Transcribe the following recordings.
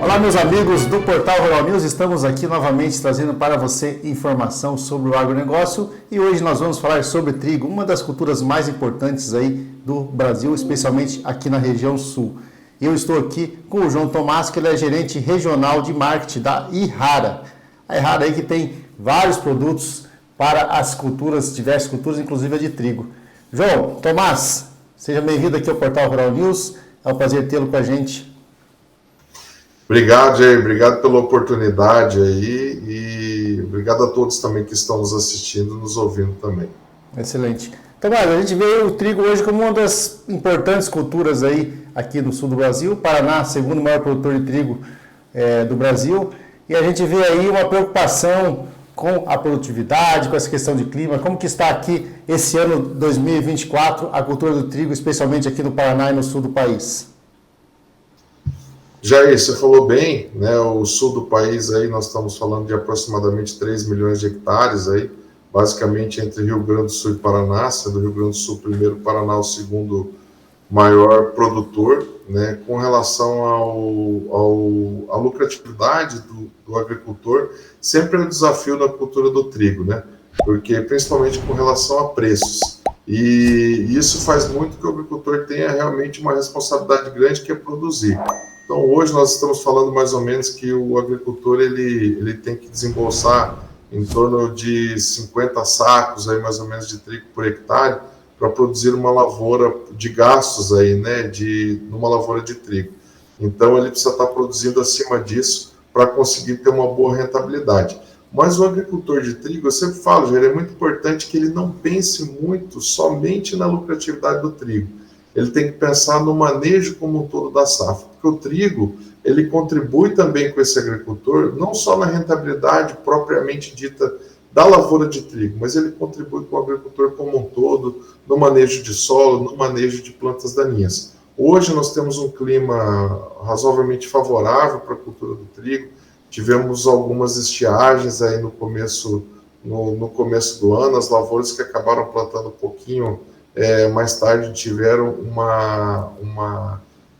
Olá, meus amigos do Portal Rural News, estamos aqui novamente trazendo para você informação sobre o agronegócio e hoje nós vamos falar sobre trigo, uma das culturas mais importantes aí do Brasil, especialmente aqui na região sul. Eu estou aqui com o João Tomás, que ele é gerente regional de marketing da Ihara. A Ihara aí que tem vários produtos para as culturas, diversas culturas, inclusive a de trigo. João Tomás, seja bem-vindo aqui ao Portal Rural News, é um prazer tê-lo com a gente. Obrigado, Jair. Obrigado pela oportunidade aí e obrigado a todos também que estão nos assistindo, nos ouvindo também. Excelente. Tomás, a gente vê o trigo hoje como uma das importantes culturas aí aqui no sul do Brasil, Paraná, segundo maior produtor de trigo do Brasil, e a gente vê aí uma preocupação com a produtividade, com essa questão de clima. Como que está aqui esse ano 2024 a cultura do trigo, especialmente aqui no Paraná e no sul do país? Jair, você falou bem, né? O sul do país aí nós estamos falando de aproximadamente 3 milhões de hectares aí, basicamente entre Rio Grande do Sul e Paraná, sendo o Rio Grande do Sul primeiro, Paraná o segundo maior produtor, né? Com relação à lucratividade do agricultor, sempre é um desafio na cultura do trigo, né? Porque principalmente com relação a preços. E isso faz muito que o agricultor tenha realmente uma responsabilidade grande, que é produzir. Então, hoje nós estamos falando mais ou menos que o agricultor ele tem que desembolsar em torno de 50 sacos aí, mais ou menos, de trigo por hectare para produzir uma lavoura de gastos aí, né, numa lavoura de trigo. Então, ele precisa estar produzindo acima disso para conseguir ter uma boa rentabilidade. Mas o agricultor de trigo, eu sempre falo, Jair, é muito importante que ele não pense muito somente na lucratividade do trigo. Ele tem que pensar no manejo como um todo da safra, porque o trigo, ele contribui também com esse agricultor, não só na rentabilidade propriamente dita da lavoura de trigo, mas ele contribui com o agricultor como um todo, no manejo de solo, no manejo de plantas daninhas. Hoje nós temos um clima razoavelmente favorável para a cultura do trigo, tivemos algumas estiagens aí no começo do ano, as lavouras que acabaram plantando um pouquinho mais tarde tiveram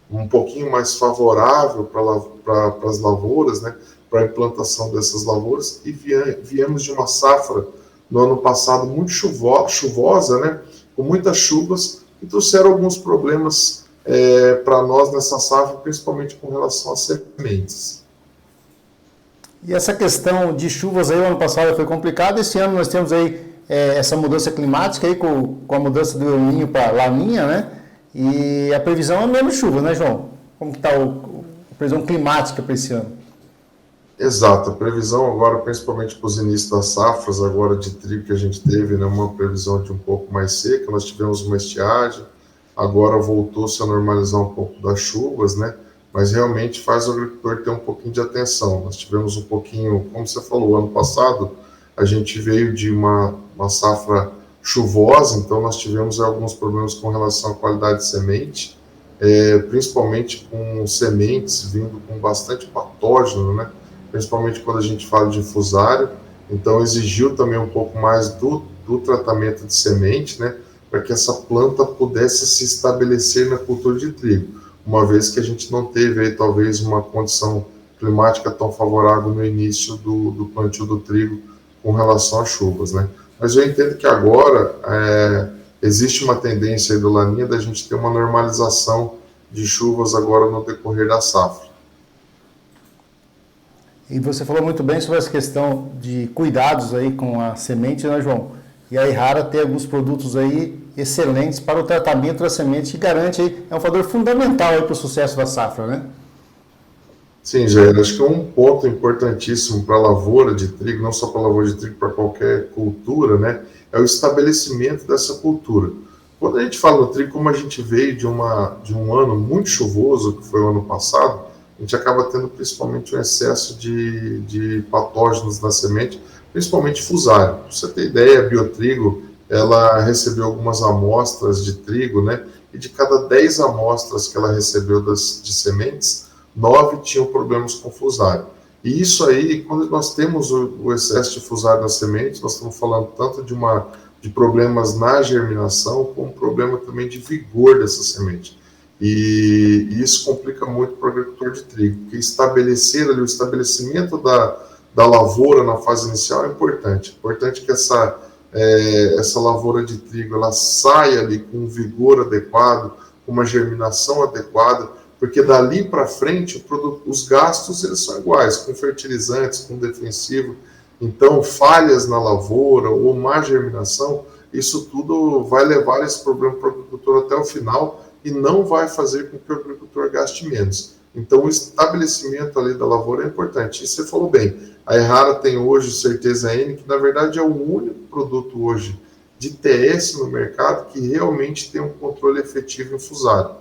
um pouquinho mais favorável para as lavouras, né, para a implantação dessas lavouras, e viemos de uma safra no ano passado muito chuvosa, né, com muitas chuvas, que trouxeram alguns problemas para nós nessa safra, principalmente com relação às sementes. E essa questão de chuvas aí, o ano passado foi complicado, esse ano nós temos aí essa mudança climática aí com a mudança do El Niño para Laninha, né? E a previsão é menos chuva, né, João? Como que está a previsão climática para esse ano? Exato, a previsão agora, principalmente para os inícios das safras agora de trigo que a gente teve, né, uma previsão de um pouco mais seca, nós tivemos uma estiagem, agora voltou-se a normalizar um pouco das chuvas, né? Mas realmente faz o agricultor ter um pouquinho de atenção. Nós tivemos um pouquinho, como você falou, ano passado a gente veio de uma safra chuvosa, então nós tivemos alguns problemas com relação à qualidade de semente, principalmente com sementes vindo com bastante patógeno, né? Principalmente quando a gente fala de fusário, então exigiu também um pouco mais do tratamento de semente, né? Para que essa planta pudesse se estabelecer na cultura de trigo, uma vez que a gente não teve aí talvez uma condição climática tão favorável no início do plantio do trigo com relação às chuvas, né? Mas eu entendo que agora existe uma tendência aí do Laninha da gente ter uma normalização de chuvas agora no decorrer da safra. E você falou muito bem sobre essa questão de cuidados aí com a semente, né, João? E a Ihara tem alguns produtos aí excelentes para o tratamento da semente que garante aí, é um fator fundamental aí para o sucesso da safra, né? Sim, Jair, acho que um ponto importantíssimo para a lavoura de trigo, não só para a lavoura de trigo, para qualquer cultura, né, é o estabelecimento dessa cultura. Quando a gente fala no trigo, como a gente veio de um ano muito chuvoso, que foi o ano passado, a gente acaba tendo principalmente um excesso de patógenos na semente, principalmente fusário. Para você ter ideia, a Biotrigo, ela recebeu algumas amostras de trigo, né, e de cada 10 amostras que ela recebeu de sementes, 9 tinham problemas com fusário. E isso aí, quando nós temos o excesso de fusário nas sementes, nós estamos falando tanto de problemas na germinação, como problema também de vigor dessa semente. E isso complica muito para o agricultor de trigo, porque estabelecer ali o estabelecimento da lavoura na fase inicial é importante. É importante que essa lavoura de trigo ela saia ali com um vigor adequado, com uma germinação adequada, porque dali para frente os gastos eles são iguais, com fertilizantes, com defensivo. Então, falhas na lavoura ou má germinação, isso tudo vai levar esse problema para o agricultor até o final e não vai fazer com que o agricultor gaste menos. Então, o estabelecimento ali da lavoura é importante. E você falou bem, a Errara tem hoje Certeza N, que na verdade é o único produto hoje de TS no mercado que realmente tem um controle efetivo em fusário.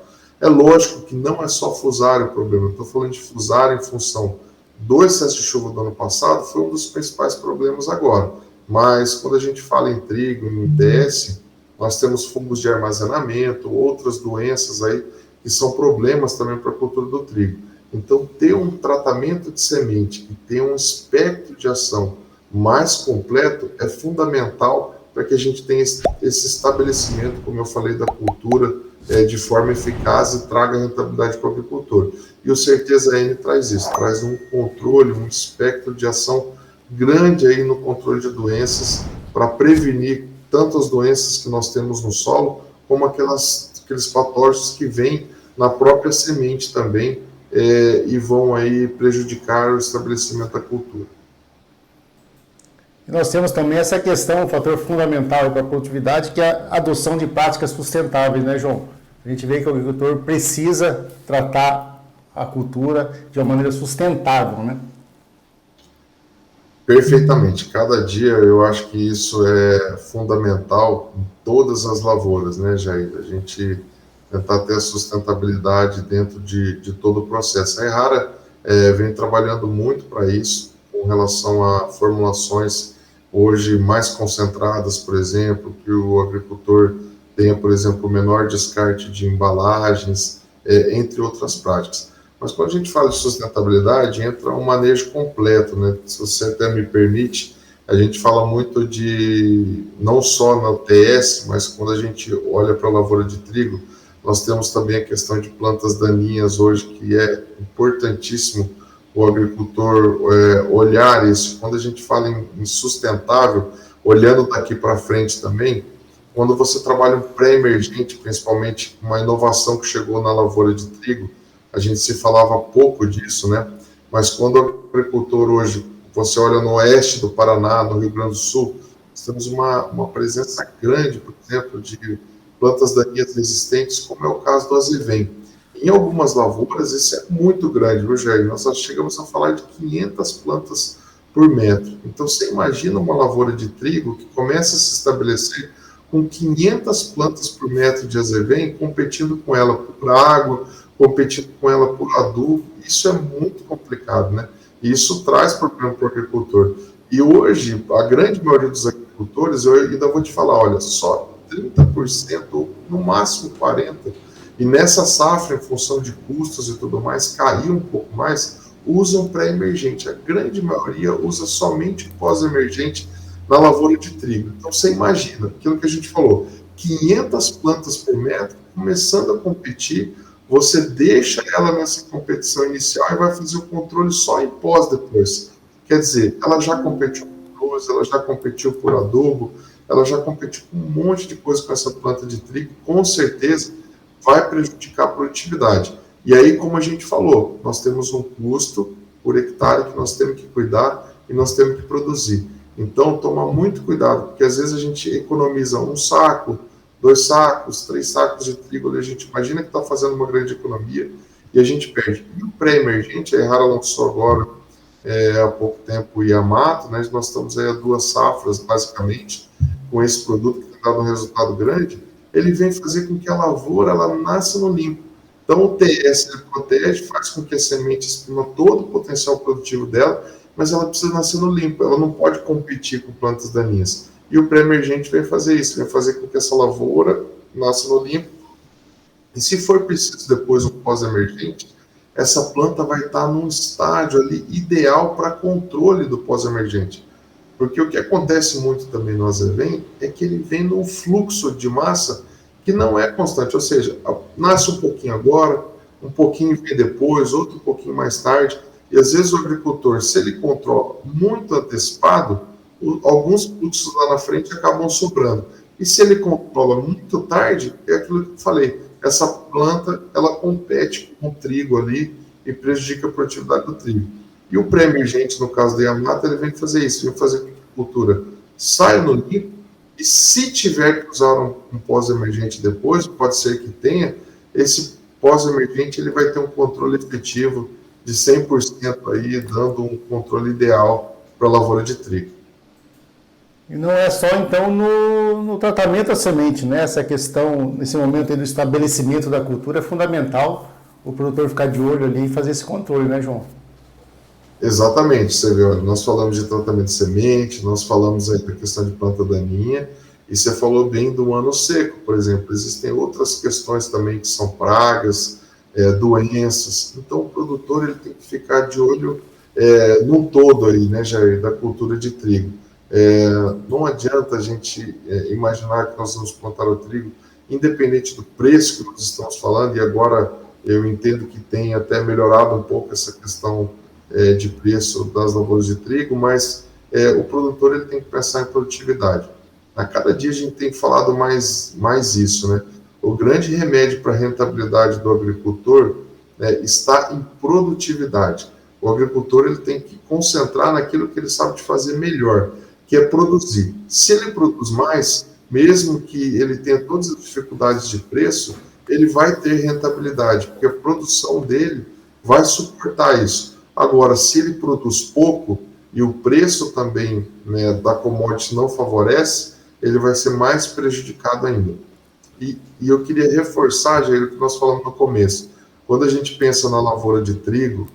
É lógico que não é só fusário o problema, eu estou falando de fusário em função do excesso de chuva do ano passado, foi um dos principais problemas agora. Mas quando a gente fala em trigo, em TS, nós temos fungos de armazenamento, outras doenças aí que são problemas também para a cultura do trigo. Então, ter um tratamento de semente que tenha um espectro de ação mais completo é fundamental para que a gente tenha esse estabelecimento, como eu falei, da cultura de forma eficaz e traga rentabilidade para o agricultor. E o Certeza N traz isso, traz um controle, um espectro de ação grande aí no controle de doenças para prevenir tanto as doenças que nós temos no solo, como aqueles patógenos que vêm na própria semente também e vão aí prejudicar o estabelecimento da cultura. E nós temos também essa questão, um fator fundamental para a produtividade, que é a adoção de práticas sustentáveis, né, João? A gente vê que o agricultor precisa tratar a cultura de uma maneira sustentável, né? Perfeitamente. Cada dia eu acho que isso é fundamental em todas as lavouras, né, Jair? A gente tentar ter a sustentabilidade dentro de todo o processo. A Errara vem trabalhando muito para isso, com relação a formulações hoje mais concentradas, por exemplo, que o agricultor tenha, por exemplo, menor descarte de embalagens, entre outras práticas. Mas quando a gente fala de sustentabilidade, entra um manejo completo, né? Se você até me permite, a gente fala muito de, não só na TS, mas quando a gente olha para a lavoura de trigo, nós temos também a questão de plantas daninhas hoje, que é importantíssimo o agricultor olhar isso. Quando a gente fala em sustentável, olhando daqui para frente também, quando você trabalha um pré-emergente, principalmente uma inovação que chegou na lavoura de trigo, a gente se falava pouco disso, né? Mas quando o agricultor hoje, você olha no oeste do Paraná, no Rio Grande do Sul, nós temos uma presença grande, por exemplo, de plantas daninhas resistentes, como é o caso do azevém. Em algumas lavouras, isso é muito grande, viu, Jair? Nós chegamos a falar de 500 plantas por metro. Então, você imagina uma lavoura de trigo que começa a se estabelecer com 500 plantas por metro de azevém, competindo com ela por água, competindo com ela por adubo. Isso é muito complicado, né? E isso traz problema para o agricultor. E hoje, a grande maioria dos agricultores, eu ainda vou te falar, olha, só 30%, ou no máximo 40%, e nessa safra, em função de custos e tudo mais, caiu um pouco mais, usam pré-emergente. A grande maioria usa somente pós-emergente na lavoura de trigo. Então, você imagina, aquilo que a gente falou, 500 plantas por metro, começando a competir, você deixa ela nessa competição inicial e vai fazer o controle só em pós depois. Quer dizer, ela já competiu por luz, ela já competiu por adubo, ela já competiu com um monte de coisa com essa planta de trigo, com certeza vai prejudicar a produtividade. E aí, como a gente falou, nós temos um custo por hectare que nós temos que cuidar e nós temos que produzir. Então, tomar muito cuidado, porque às vezes a gente economiza um saco, 2 sacos, 3 sacos de trigo, a gente imagina que está fazendo uma grande economia e a gente perde. E o pré-emergente, a Errara lançou agora, há pouco tempo, o Yamato, né? Nós estamos aí a 2 safras, basicamente, com esse produto que tem dado um resultado grande. Ele vem fazer com que a lavoura ela nasça no limpo. Então, o TS ele protege, faz com que a semente exprima todo o potencial produtivo dela, mas ela precisa nascer no limpo, ela não pode competir com plantas daninhas. E o pré-emergente vem fazer isso, vem fazer com que essa lavoura nasça no limpo. E se for preciso depois um pós-emergente, essa planta vai estar num estágio ali ideal para controle do pós-emergente. Porque o que acontece muito também no azevém é que ele vem num fluxo de massa que não é constante, ou seja, nasce um pouquinho agora, um pouquinho vem depois, outro um pouquinho mais tarde, e às vezes o agricultor, se ele controla muito antecipado, alguns fluxos lá na frente acabam sobrando. E se ele controla muito tarde, é aquilo que eu falei, essa planta, ela compete com o trigo ali e prejudica a produtividade do trigo. E o pré-emergente, no caso da Yamato, ele vem fazer isso, vem fazer com que a cultura saia no limpo, e se tiver que usar um pós-emergente depois, pode ser que tenha, esse pós-emergente ele vai ter um controle efetivo de 100% aí, dando um controle ideal para a lavoura de trigo. E não é só, então, no tratamento da semente, né? Essa questão, nesse momento aí do estabelecimento da cultura, é fundamental o produtor ficar de olho ali e fazer esse controle, né, João? Exatamente, você vê, nós falamos de tratamento de semente, nós falamos aí da questão de planta daninha, e você falou bem do ano seco, por exemplo. Existem outras questões também que são pragas, doenças. Então, o produtor ele tem que ficar de olho num todo aí, né, Jair, da cultura de trigo. Não adianta a gente imaginar que nós vamos plantar o trigo, independente do preço que nós estamos falando, e agora eu entendo que tem até melhorado um pouco essa questão de preço das lavouras de trigo, mas o produtor ele tem que pensar em produtividade. A cada dia a gente tem falado mais isso, né? O grande remédio para a rentabilidade do agricultor está em produtividade. O agricultor ele tem que concentrar naquilo que ele sabe de fazer melhor, que é produzir. Se ele produz mais, mesmo que ele tenha todas as dificuldades de preço, ele vai ter rentabilidade, porque a produção dele vai suportar isso. Agora, se ele produz pouco e o preço também, né, da commodity não favorece, ele vai ser mais prejudicado ainda. E eu queria reforçar, Jair, o que nós falamos no começo. Quando a gente pensa na lavoura de trigo,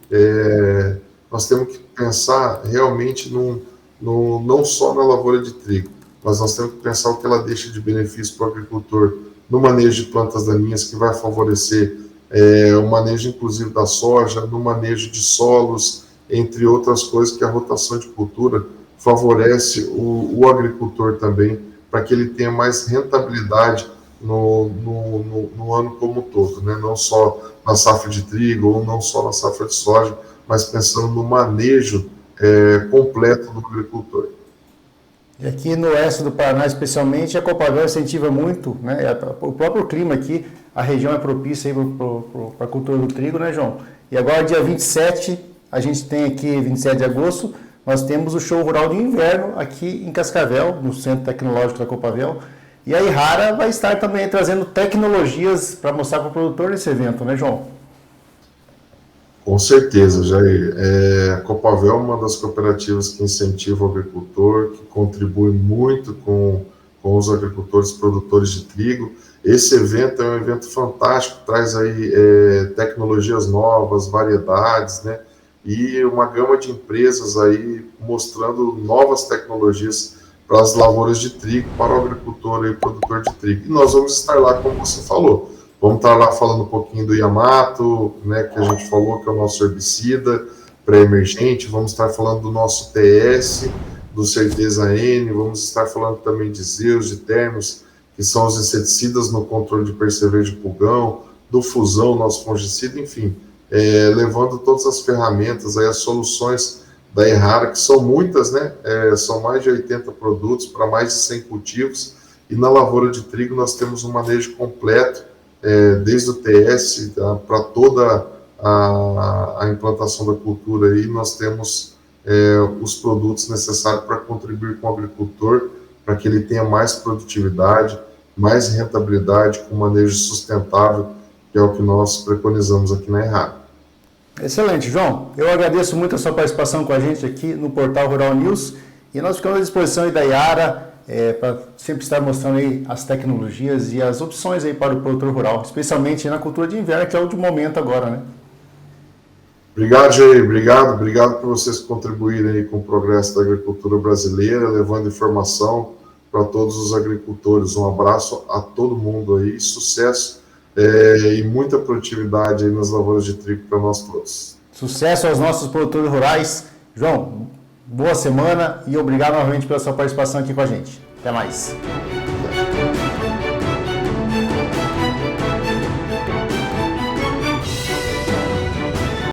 nós temos que pensar realmente não só na lavoura de trigo, mas nós temos que pensar o que ela deixa de benefício para o agricultor no manejo de plantas daninhas, que vai favorecer o manejo inclusive da soja, no manejo de solos, entre outras coisas que a rotação de cultura favorece o agricultor também, para que ele tenha mais rentabilidade no ano como um todo, né? Não só na safra de trigo ou não só na safra de soja, mas pensando no manejo completo do agricultor. E aqui no oeste do Paraná, especialmente, a Copavel incentiva muito, né? O próprio clima aqui, a região é propícia para a cultura do trigo, né, João? E agora, dia 27, a gente tem aqui, 27 de agosto, nós temos o show rural de inverno aqui em Cascavel, no Centro Tecnológico da Copavel. E a Yara vai estar também trazendo tecnologias para mostrar para o produtor nesse evento, né, João? Com certeza, Jair. A Copavel é uma das cooperativas que incentiva o agricultor, que contribui muito com os agricultores produtores de trigo. Esse evento é um evento fantástico, traz aí tecnologias novas, variedades, né? E uma gama de empresas aí mostrando novas tecnologias para as lavouras de trigo, para o agricultor e produtor de trigo. E nós vamos estar lá, como você falou. Vamos estar lá falando um pouquinho do Yamato, né, que a gente falou que é o nosso herbicida pré-emergente. Vamos estar falando do nosso TS, do Certeza N. Vamos estar falando também de Zeus, de Termos, que são os inseticidas no controle de percevejo de pulgão, do Fusão, nosso fungicida, enfim, levando todas as ferramentas, aí, as soluções da Errara, que são muitas, né? São mais de 80 produtos para mais de 100 cultivos, e na lavoura de trigo nós temos um manejo completo, desde o TS para toda a implantação da cultura, aí nós temos os produtos necessários para contribuir com o agricultor, para que ele tenha mais produtividade, mais rentabilidade, com manejo sustentável, que é o que nós preconizamos aqui na Errara. Excelente, João. Eu agradeço muito a sua participação com a gente aqui no Portal Rural News, e nós ficamos à disposição aí da Yara, para sempre estar mostrando aí as tecnologias e as opções aí para o produtor rural, especialmente na cultura de inverno, que é o de momento agora, né? Obrigado, Jair. Obrigado por vocês contribuírem aí com o progresso da agricultura brasileira, levando informação para todos os agricultores. Um abraço a todo mundo aí, sucesso e muita produtividade aí nas lavouras de trigo para nós todos. Sucesso aos nossos produtores rurais. João, boa semana e obrigado novamente pela sua participação aqui com a gente. Até mais.